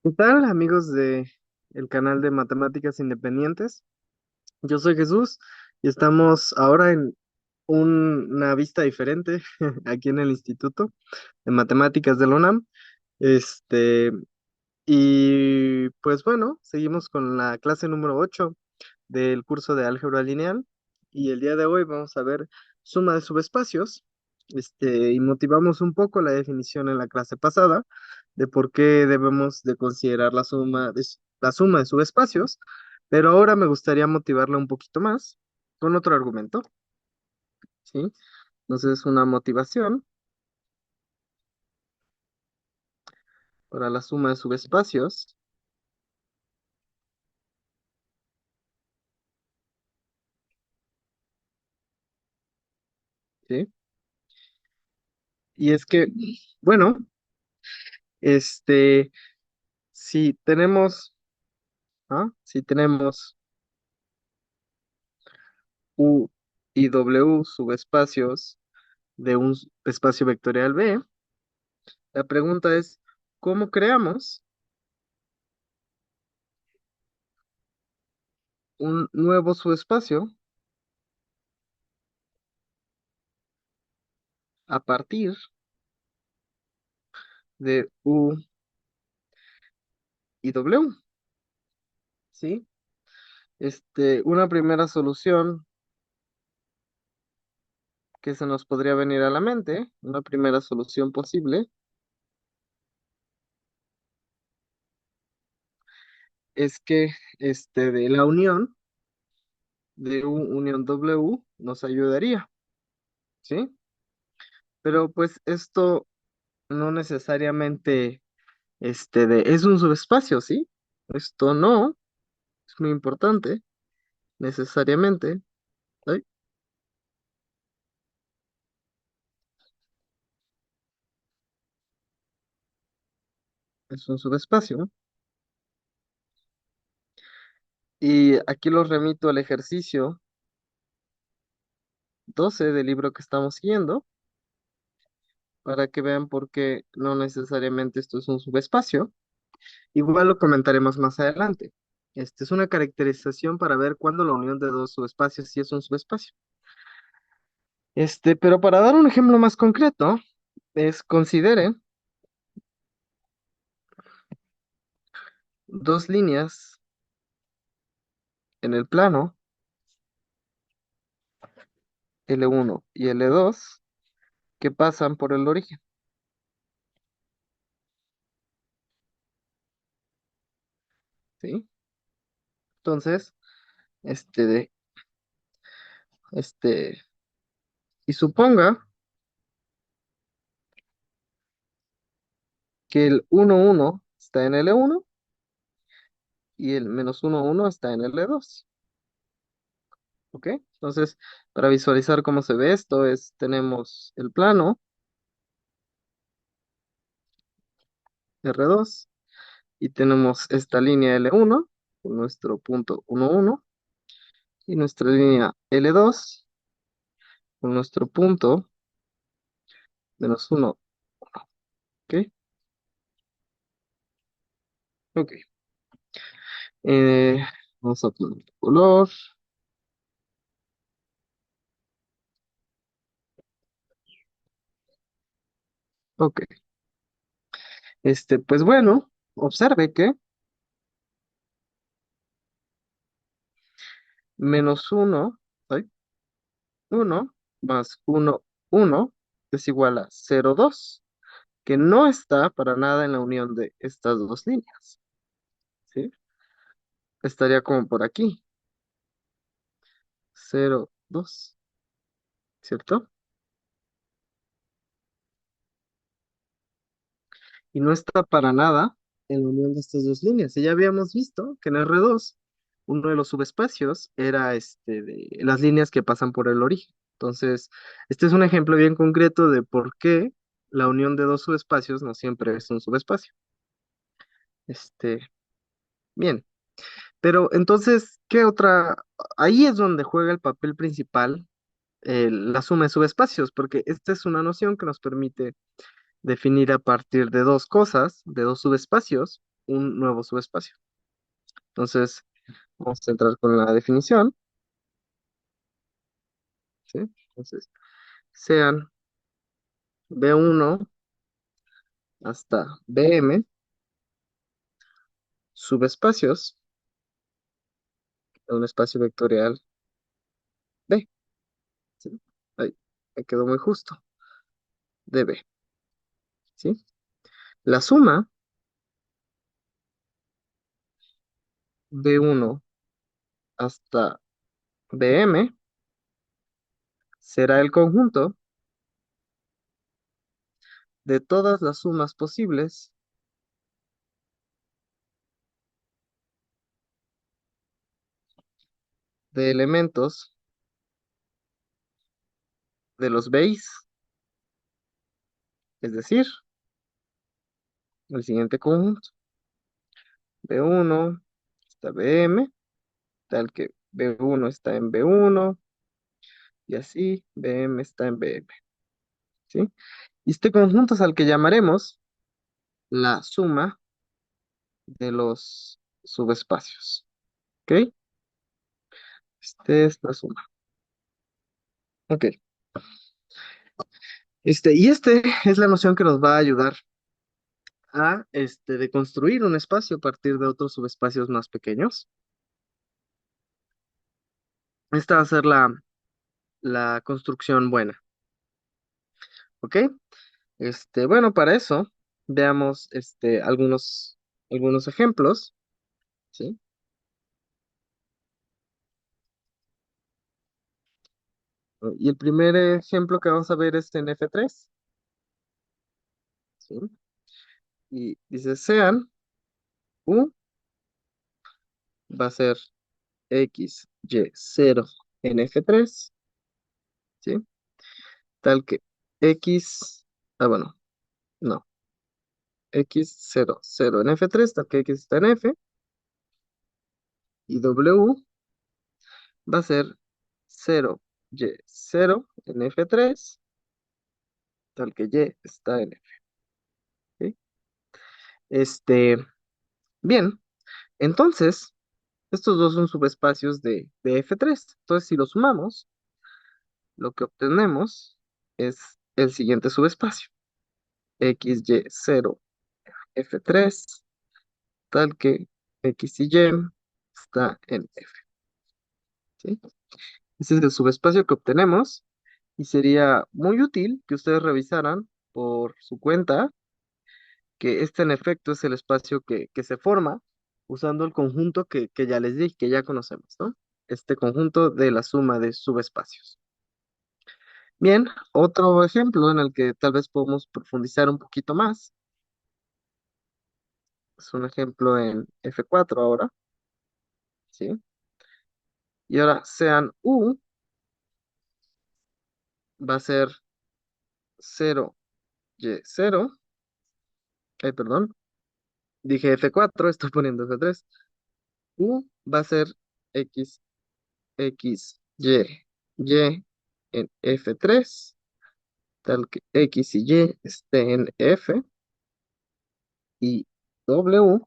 ¿Qué tal, amigos de el canal de Matemáticas Independientes? Yo soy Jesús y estamos ahora en una vista diferente aquí en el Instituto de Matemáticas de la UNAM. Este, y pues bueno, seguimos con la clase número 8 del curso de álgebra lineal y el día de hoy vamos a ver suma de subespacios. Y motivamos un poco la definición en la clase pasada de por qué debemos de considerar la suma de subespacios, pero ahora me gustaría motivarla un poquito más con otro argumento, ¿sí? Entonces, una motivación para la suma de subespacios, ¿sí? Y es que, bueno, este, si tenemos, si tenemos U y W subespacios de un espacio vectorial B, la pregunta es, ¿cómo creamos un nuevo subespacio a partir de U y W? ¿Sí? Una primera solución que se nos podría venir a la mente, una primera solución posible, es que de la unión de U unión W nos ayudaría, ¿sí? Pero pues esto no necesariamente es un subespacio, ¿sí? Esto no es muy importante, necesariamente. Ay, es un subespacio. Y aquí los remito al ejercicio 12 del libro que estamos siguiendo para que vean por qué no necesariamente esto es un subespacio. Igual lo comentaremos más adelante. Esta es una caracterización para ver cuándo la unión de dos subespacios sí es un subespacio. Pero para dar un ejemplo más concreto, considere dos líneas en el plano L1 y L2 que pasan por el origen, ¿sí? Entonces, este, de, este, y suponga que el 1, 1 está en L1 y el menos 1, 1 está en L2, ¿ok? Entonces, para visualizar cómo se ve esto, tenemos el plano R2 y tenemos esta línea L1 con nuestro punto 1, 1 y nuestra línea L2 con nuestro punto menos 1, ¿ok? Ok. Eh, Vamos a poner color. Ok. Pues bueno, observe que menos uno, ay, 1 más uno, 1 es igual a 0,2, que no está para nada en la unión de estas dos líneas, ¿sí? Estaría como por aquí, 0,2, ¿cierto? Y no está para nada en la unión de estas dos líneas. Y ya habíamos visto que en R2 uno de los subespacios era de las líneas que pasan por el origen. Entonces, este es un ejemplo bien concreto de por qué la unión de dos subespacios no siempre es un subespacio. Este, Bien, pero entonces, ¿qué otra? Ahí es donde juega el papel principal la suma de subespacios, porque esta es una noción que nos permite definir a partir de dos cosas, de dos subespacios, un nuevo subespacio. Entonces, vamos a entrar con la definición, ¿sí? Entonces, sean B1 hasta Bm subespacios de un espacio vectorial B, ¿sí? Ahí, me quedó muy justo, de B, ¿sí? La suma B1 hasta Bm será el conjunto de todas las sumas posibles de elementos de los Bs, es decir, el siguiente conjunto, B1 hasta Bm, tal que B1 está en B1 y así Bm está en Bm, ¿sí? Y este conjunto es al que llamaremos la suma de los subespacios, ¿ok? Este es la suma, ok. Y este es la noción que nos va a ayudar a deconstruir un espacio a partir de otros subespacios más pequeños. Esta va a ser la construcción buena, ¿ok? Bueno, para eso veamos algunos ejemplos, ¿sí? Y el primer ejemplo que vamos a ver es en F3, ¿sí? Y dice sean U va a ser X, Y, 0 en F3, ¿sí? Tal que X, bueno, no, X, 0 0 en F3, tal que X está en F, y W va a ser 0 Y, 0 en F3, tal que Y está en F, ¿sí? Este, bien, entonces, estos dos son subespacios de F3. Entonces, si los sumamos, lo que obtenemos es el siguiente subespacio, X, Y, 0 F3, tal que X y Y está en F, ¿sí? Ese es el subespacio que obtenemos y sería muy útil que ustedes revisaran por su cuenta que este en efecto es el espacio que se forma usando el conjunto que ya les di, que ya conocemos, ¿no? Este conjunto de la suma de subespacios. Bien, otro ejemplo en el que tal vez podemos profundizar un poquito más, es un ejemplo en F4 ahora, ¿sí? Y ahora sean U va a ser 0 Y 0, ay, perdón, dije F4, estoy poniendo F3, U va a ser X, X, Y en F3, tal que X y Y esté en F, y W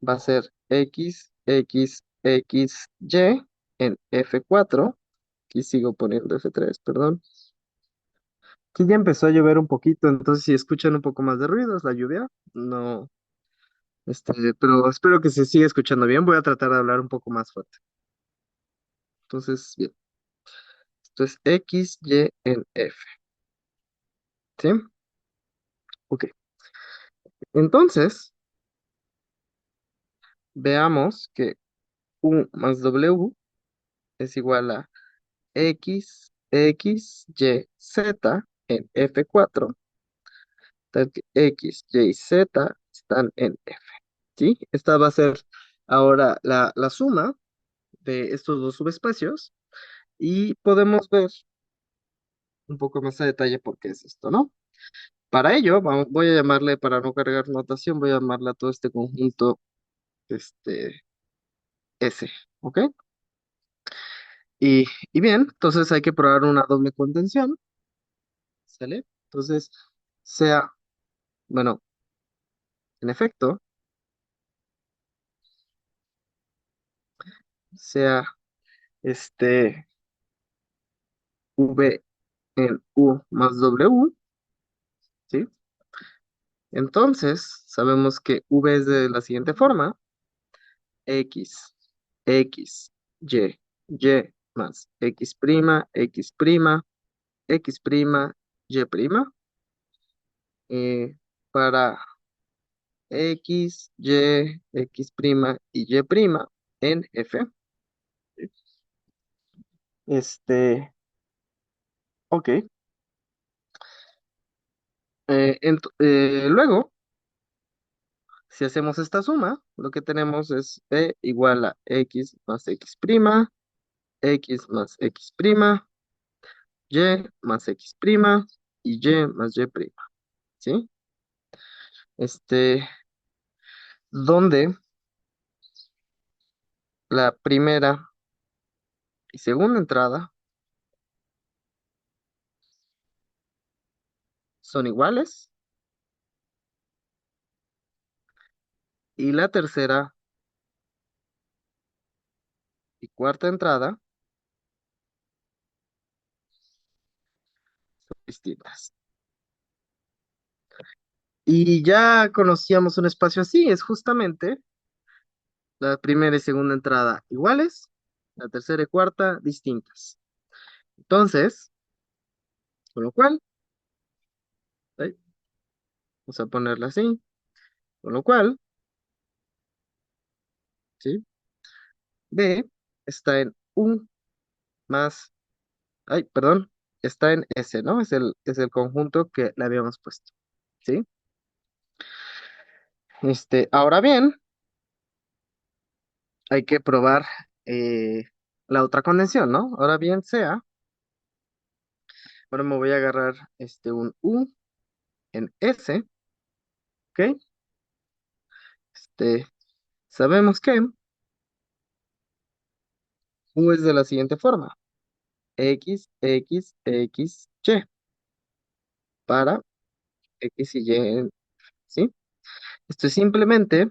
va a ser X, X, X, Y en F4, aquí sigo poniendo F3, perdón. Aquí ya empezó a llover un poquito, entonces si escuchan un poco más de ruido es la lluvia, no, pero espero que se siga escuchando bien, voy a tratar de hablar un poco más fuerte. Entonces, bien, esto es X, Y en F, ¿sí? Ok, entonces, veamos que U más W es igual a X, X, Y, Z en F4, tal que X, Y, Z están en F, ¿sí? Esta va a ser ahora la suma de estos dos subespacios y podemos ver un poco más a detalle por qué es esto, ¿no? Para ello, voy a llamarle, para no cargar notación, voy a llamarle a todo este conjunto, este, S, ¿ok? Y bien, entonces hay que probar una doble contención, ¿sale? Entonces, sea, bueno, en efecto. sea V en U más W, ¿sí? Entonces, sabemos que V es de la siguiente forma: X, X, Y más X prima, X prima, X prima, Y prima, para X, Y, X prima y Y prima en F. Ok. Luego, si hacemos esta suma, lo que tenemos es E igual a X más X prima, X más X prima, Y más X prima y Y más Y prima, ¿sí? Este, donde la primera y segunda entrada son iguales y la tercera y cuarta entrada son distintas. Y ya conocíamos un espacio así, es justamente la primera y segunda entrada iguales, la tercera y cuarta distintas. Entonces, con lo cual, ahí, vamos a ponerla así, con lo cual, ¿sí? B está en U más, ay, perdón, está en S, ¿no? Es el conjunto que le habíamos puesto, ¿sí? Ahora bien, hay que probar la otra condición, ¿no? Ahora bien sea, ahora me voy a agarrar un U en S, ¿ok? Este, sabemos que U es de la siguiente forma: X, X, X, Y, para X y Y, ¿sí? Esto es simplemente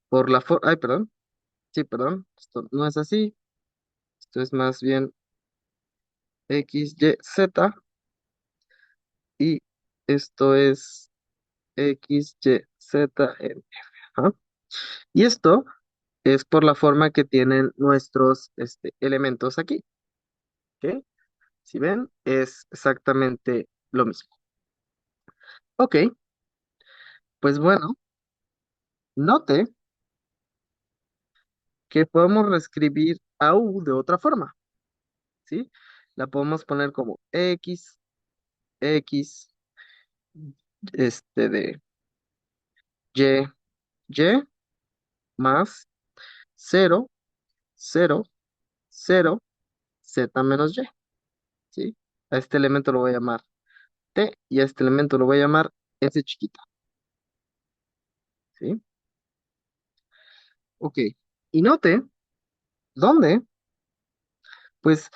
por la forma, ay, perdón, sí, perdón, esto no es así, esto es más bien X, Y, Z, y esto es X, Y, Z, N. Ajá. Y esto es por la forma que tienen nuestros elementos aquí, ¿ok? Si ven, es exactamente lo mismo. Ok, pues bueno, note que podemos reescribir a U de otra forma, ¿sí? La podemos poner como X, X, de Y, Y más cero, cero, cero, Z menos Y, ¿sí? A este elemento lo voy a llamar T y a este elemento lo voy a llamar S chiquita, ¿sí? Ok, y note dónde, pues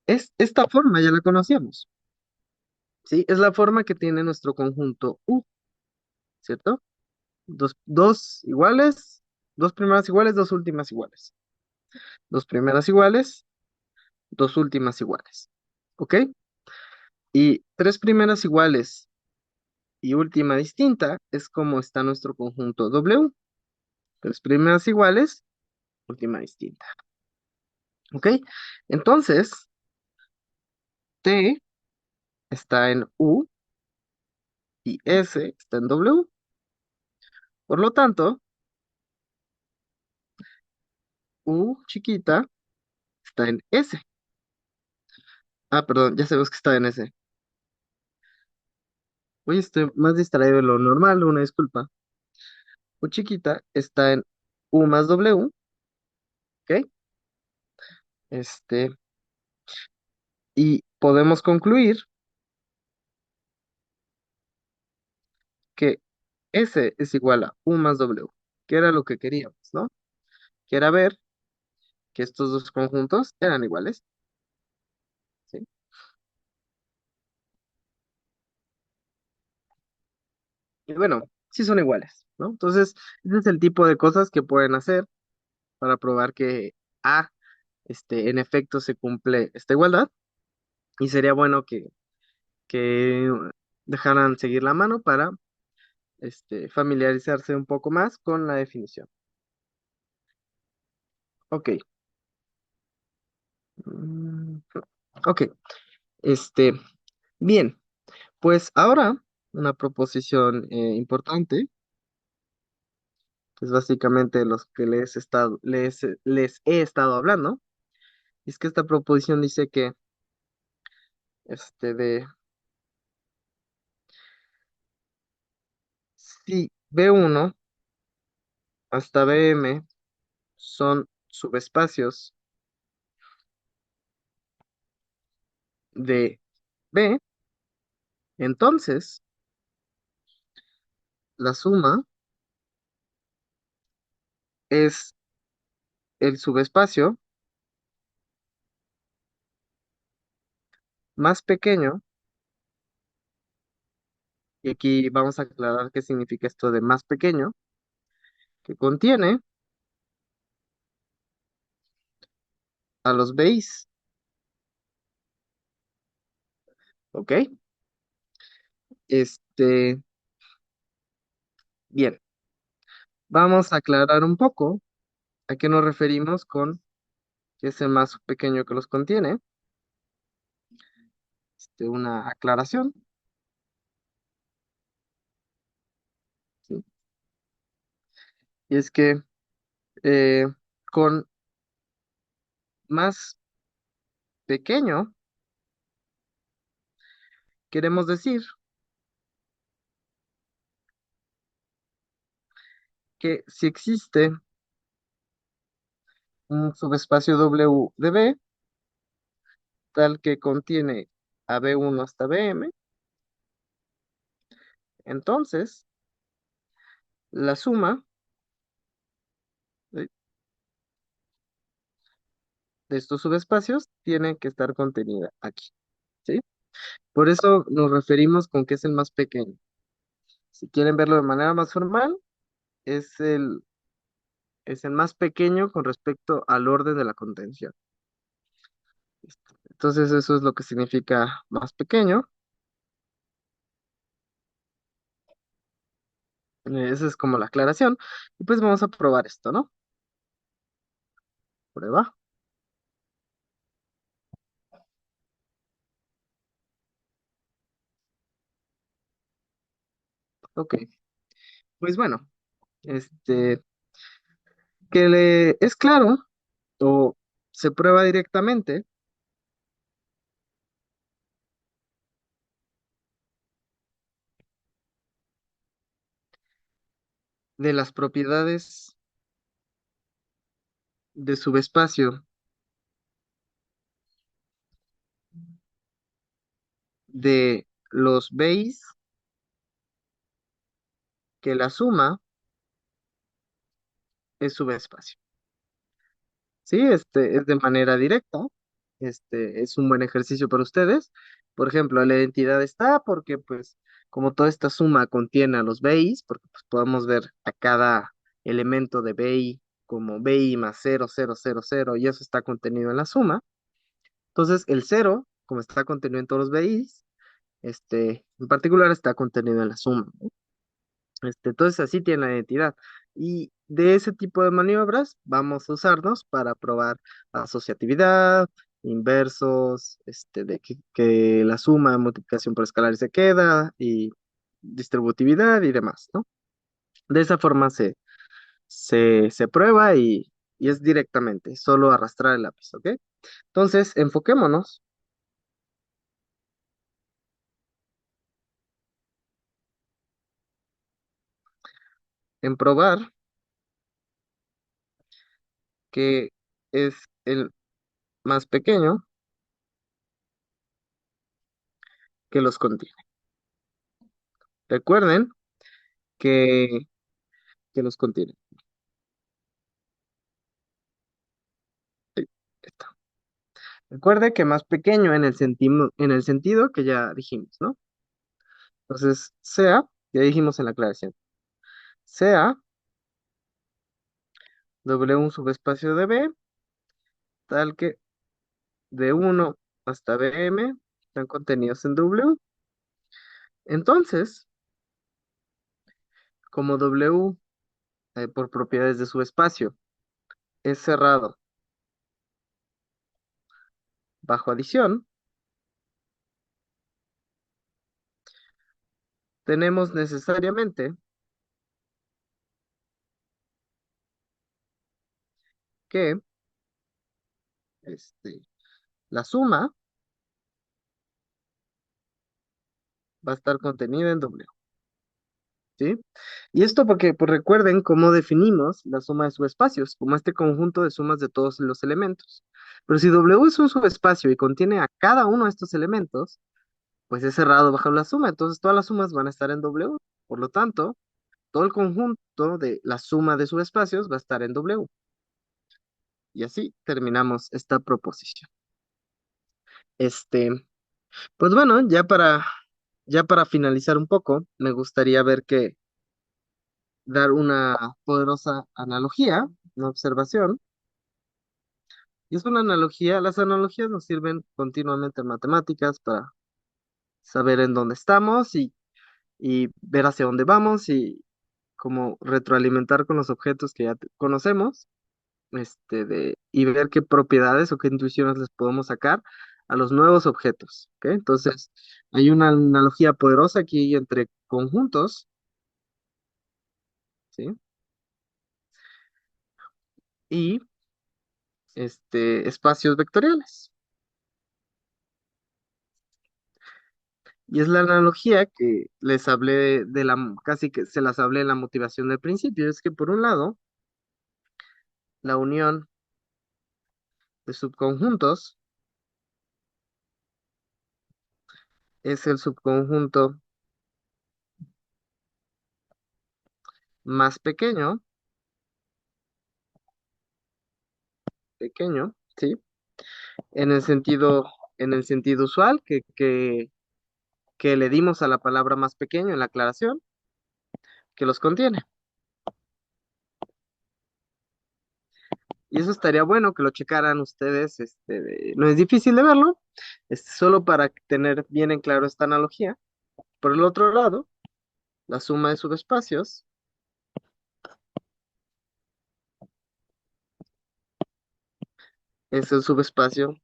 esta forma ya la conocíamos, ¿sí? Es la forma que tiene nuestro conjunto U, ¿cierto? Dos iguales, dos primeras iguales, dos últimas iguales. Dos primeras iguales, dos últimas iguales. ¿Ok? Y tres primeras iguales y última distinta es como está nuestro conjunto W. Tres primeras iguales, última distinta. ¿Ok? Entonces, T está en U y S está en W. Por lo tanto, U chiquita está en S. Ah, perdón, ya sabemos que está en S. Hoy estoy más distraído de lo normal, una disculpa. U chiquita está en U más W, ¿ok? Este, y podemos concluir que S es igual a U más W, que era lo que queríamos, ¿no? Que era ver que estos dos conjuntos eran iguales, ¿sí? Y bueno, sí son iguales, ¿no? Entonces, ese es el tipo de cosas que pueden hacer para probar que A, en efecto se cumple esta igualdad y sería bueno que dejaran seguir la mano para familiarizarse un poco más con la definición. Ok. Mm, ok. Este, bien, pues ahora una proposición importante, que es básicamente los que les he estado hablando, es que esta proposición dice que de si B1 hasta BM son subespacios de B, entonces la suma es el subespacio más pequeño, y aquí vamos a aclarar qué significa esto de más pequeño, que contiene a los Bs, ¿ok? Este, bien, vamos a aclarar un poco a qué nos referimos con que es el más pequeño que los contiene, una aclaración, ¿sí? Y es que eh, con más pequeño queremos decir que si existe un subespacio W de B, tal que contiene a B1 hasta Bm, entonces la suma de, de estos subespacios tiene que estar contenida aquí, ¿sí? Por eso nos referimos con que es el más pequeño. Si quieren verlo de manera más formal, es es el más pequeño con respecto al orden de la contención. Entonces eso es lo que significa más pequeño. Esa es como la aclaración. Y pues vamos a probar esto, ¿no? Prueba. Ok. Pues bueno, este, que le es claro o se prueba directamente de las propiedades de subespacio de los Bs, que la suma es subespacio. Sí, es de manera directa. Es un buen ejercicio para ustedes. Por ejemplo, la identidad está porque, pues, como toda esta suma contiene a los BIs, porque pues, podemos ver a cada elemento de BI como BI más 0, 0, 0, 0, y eso está contenido en la suma. Entonces, el cero, como está contenido en todos los BIs, en particular está contenido en la suma. Entonces así tiene la identidad. Y de ese tipo de maniobras vamos a usarnos para probar asociatividad, inversos, de que la suma de multiplicación por escalar se queda, y distributividad y demás, ¿no? De esa forma se prueba y es directamente, solo arrastrar el lápiz, ¿ok? Entonces, enfoquémonos en probar que es el más pequeño que los contiene. Recuerden que los contiene. Ahí está. Recuerde que más pequeño en el sentido que ya dijimos, ¿no? Entonces, sea, ya dijimos en la aclaración, sea W un subespacio de B tal que de uno hasta Bm están contenidos en W. Entonces, como W, por propiedades de su espacio, es cerrado bajo adición, tenemos necesariamente que este, la suma va a estar contenida en W, ¿sí? Y esto porque, pues recuerden cómo definimos la suma de subespacios, como este conjunto de sumas de todos los elementos. Pero si W es un subespacio y contiene a cada uno de estos elementos, pues es cerrado bajo la suma, entonces todas las sumas van a estar en W. Por lo tanto, todo el conjunto de la suma de subespacios va a estar en W. Y así terminamos esta proposición. Este, pues bueno, ya para finalizar un poco, me gustaría ver que dar una poderosa analogía, una observación. Y es una analogía, las analogías nos sirven continuamente en matemáticas para saber en dónde estamos y ver hacia dónde vamos y como retroalimentar con los objetos que ya conocemos, y ver qué propiedades o qué intuiciones les podemos sacar a los nuevos objetos, ¿ok? Entonces, hay una analogía poderosa aquí entre conjuntos, ¿sí? Y espacios vectoriales. Y es la analogía que les hablé casi que se las hablé en la motivación del principio. Es que por un lado, la unión de subconjuntos es el subconjunto más pequeño, ¿sí? En el sentido, en el sentido usual que le dimos a la palabra más pequeño en la aclaración, que los contiene. Y eso estaría bueno que lo checaran ustedes, no es difícil de verlo, solo para tener bien en claro esta analogía. Por el otro lado, la suma de subespacios es el subespacio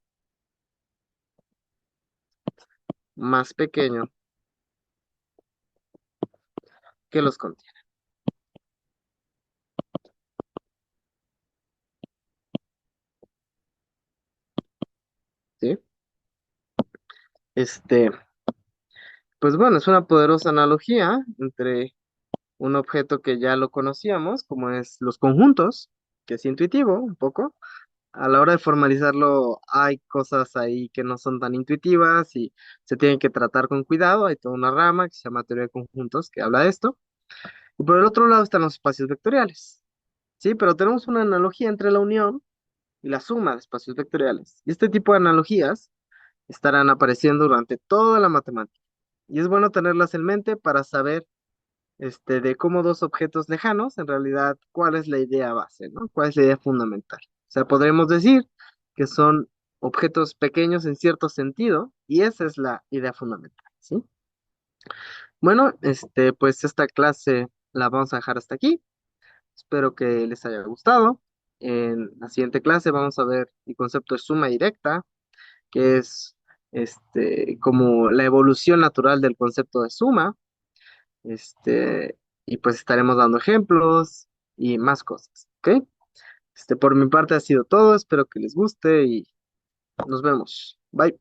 más pequeño que los contiene, ¿sí? Este, pues bueno, es una poderosa analogía entre un objeto que ya lo conocíamos, como es los conjuntos, que es intuitivo un poco. A la hora de formalizarlo, hay cosas ahí que no son tan intuitivas y se tienen que tratar con cuidado. Hay toda una rama que se llama teoría de conjuntos que habla de esto. Y por el otro lado están los espacios vectoriales, ¿sí? Pero tenemos una analogía entre la unión y la suma de espacios vectoriales. Y este tipo de analogías estarán apareciendo durante toda la matemática. Y es bueno tenerlas en mente para saber de cómo dos objetos lejanos, en realidad, cuál es la idea base, ¿no? ¿Cuál es la idea fundamental? O sea, podremos decir que son objetos pequeños en cierto sentido, y esa es la idea fundamental, ¿sí? Bueno, pues esta clase la vamos a dejar hasta aquí. Espero que les haya gustado. En la siguiente clase vamos a ver el concepto de suma directa, que es como la evolución natural del concepto de suma. Y pues estaremos dando ejemplos y más cosas, ¿ok? Por mi parte ha sido todo, espero que les guste y nos vemos. Bye.